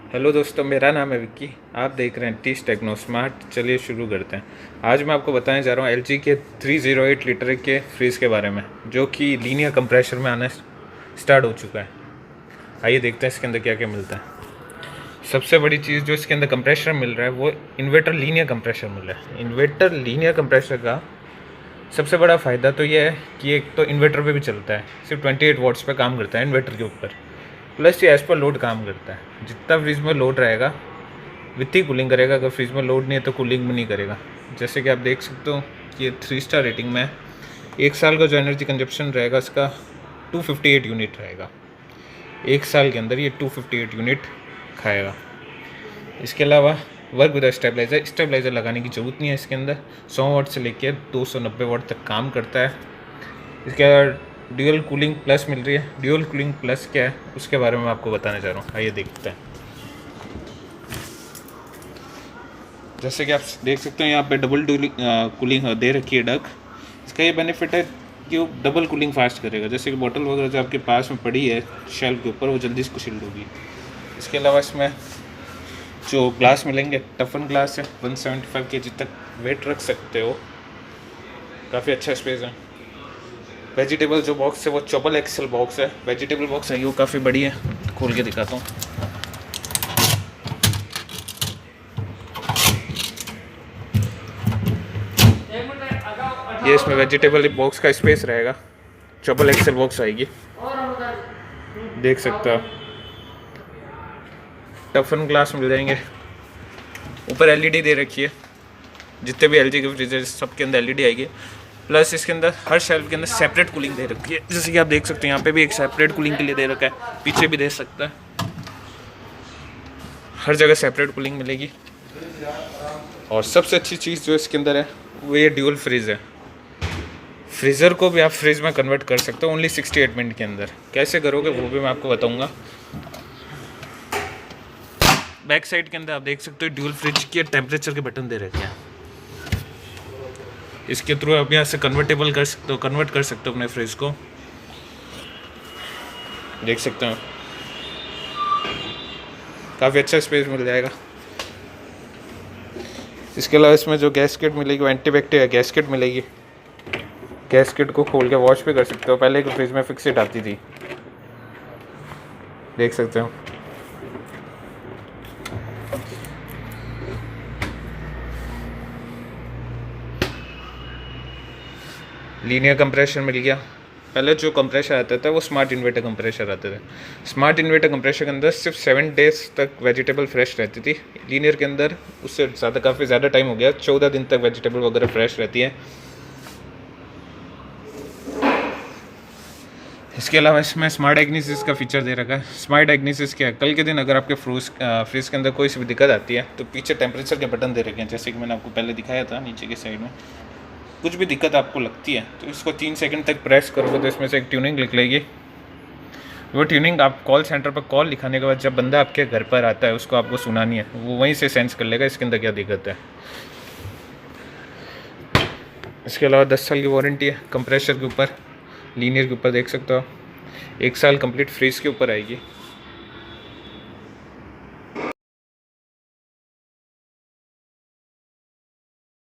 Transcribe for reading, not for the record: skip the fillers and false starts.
Hello दोस्तों, मेरा नाम है विक्की। आप देख रहे हैं टीस टेक्नो स्मार्ट। चलिए शुरू करते हैं। आज मैं आपको बताने जा रहा हूँ एलजी के 308 लीटर के फ्रीज़ के बारे में, जो कि लीनियर कंप्रेशर में आना स्टार्ट हो चुका है। आइए देखते हैं इसके अंदर क्या क्या मिलता है। सबसे बड़ी चीज़ जो इसके अंदर कंप्रेशर मिल रहा है वो इन्वर्टर लीनियर कंप्रेशर मिल रहा है। इन्वर्टर लीनियर कंप्रेशर का सबसे बड़ा फ़ायदा तो ये है कि एक तो इन्वर्टर पे भी चलता है, सिर्फ 28 वॉट्स पे काम करता है इन्वर्टर के ऊपर। प्लस ये एज़ पर लोड काम करता है। जितना फ्रिज में लोड रहेगा विथ ही कूलिंग करेगा। अगर फ्रिज में लोड नहीं है तो कूलिंग भी नहीं करेगा। जैसे कि आप देख सकते हो कि ये 3 स्टार रेटिंग में है। 1 साल का जो एनर्जी कंजप्शन रहेगा इसका 258 यूनिट रहेगा। 1 साल के अंदर ये 258 यूनिट खाएगा। इसके अलावा वर्क विद स्टेबलाइज़र लगाने की ज़रूरत नहीं है। इसके अंदर 100 वाट से लेकर 290 वाट तक काम करता है। इसके अलावा ड्यूअल कूलिंग प्लस मिल रही है। ड्यूअल कूलिंग प्लस क्या है उसके बारे में आपको बताने जा रहा हूँ। आइए देखते हैं। जैसे कि आप देख सकते हो यहाँ पे डबल कूलिंग दे रखी है डक। इसका ये बेनिफिट है कि वो डबल कूलिंग फास्ट करेगा। जैसे कि बोतल वगैरह जो आपके पास में पड़ी है शेल्फ के ऊपर, वो जल्दी इसको शिल्ड होगी। इसके अलावा इसमें जो ग्लास मिलेंगे टफन ग्लास है। 175 kg तक वेट रख सकते हो। काफ़ी अच्छा स्पेस है। वेजिटेबल जो बॉक्स है वो चौबल एक्सेल बॉक्स है। वेजिटेबल बॉक्स है, वो काफ़ी बड़ी है। खोल के दिखाता हूँ। ये इसमें वेजिटेबल बॉक्स का स्पेस रहेगा। चौबल एक्सेल बॉक्स आएगी, देख सकते हो आप। टफन ग्लास मिल जाएंगे। ऊपर एलईडी दे रखी है। जितने भी एलजी के फ्रीजर सबके अंदर एलईडी आएगी। प्लस इसके अंदर हर शेल्फ के अंदर सेपरेट कूलिंग दे रखी है। जैसे कि आप देख सकते हैं यहाँ पे भी एक सेपरेट कूलिंग के लिए दे रखा है। पीछे भी दे सकता है। हर जगह सेपरेट कूलिंग मिलेगी। और सबसे अच्छी चीज़ जो इसके अंदर है वो ये ड्यूल फ्रीज है। फ्रीज़र को भी आप फ्रिज में कन्वर्ट कर सकते हो ओनली 68 मिनट के अंदर। कैसे करोगे वो भी मैं आपको बताऊँगा। बैक साइड के अंदर आप देख सकते हो ड्यूल फ्रिज के टेम्परेचर के बटन दे रखे हैं। इसके थ्रू आप यहाँ से कन्वर्ट कर सकते हो अपने फ्रिज को। देख सकते हो काफ़ी अच्छा स्पेस मिल जाएगा। इसके अलावा इसमें जो गैसकेट मिलेगी वो एंटीबैक्टीरियल गैसकेट मिलेगी। गैसकेट को खोल के वॉश भी कर सकते हो। पहले एक फ्रिज में फिक्सिट आती थी, देख सकते हो। लीनियर कंप्रेशर मिल गया। पहले जो कंप्रेशर आता था वो स्मार्ट इन्वर्टर कंप्रेशर आते थे। स्मार्ट इन्वर्टर कंप्रेशर के अंदर सिर्फ 7 डेज तक वेजिटेबल फ्रेश रहती थी। लीनियर के अंदर उससे ज़्यादा काफ़ी ज़्यादा टाइम हो गया, 14 दिन तक वेजिटेबल वगैरह फ्रेश रहती है। इसके अलावा इसमें स्मार्ट एग्निसिस का फीचर दे रखा है। स्मार्ट एग्निसिस क्या है, कल के दिन अगर आपके फ्रिज के अंदर कोई सी भी दिक्कत आती है तो पीछे टेम्परेचर के बटन दे रखे हैं। जैसे कि मैंने आपको पहले दिखाया था, नीचे की साइड में कुछ भी दिक्कत आपको लगती है तो इसको 3 सेकंड तक प्रेस करोगे तो इसमें से एक ट्यूनिंग निकलेगी। वो ट्यूनिंग आप कॉल सेंटर पर कॉल लिखाने के बाद जब बंदा आपके घर पर आता है उसको आपको सुनानी है, वो वहीं से सेंस कर लेगा इसके अंदर क्या दिक्कत है। इसके अलावा 10 साल की वारंटी है कंप्रेशर के ऊपर। लीनियर के ऊपर देख सकते हो 1 साल कंप्लीट फ्रीज के ऊपर आएगी।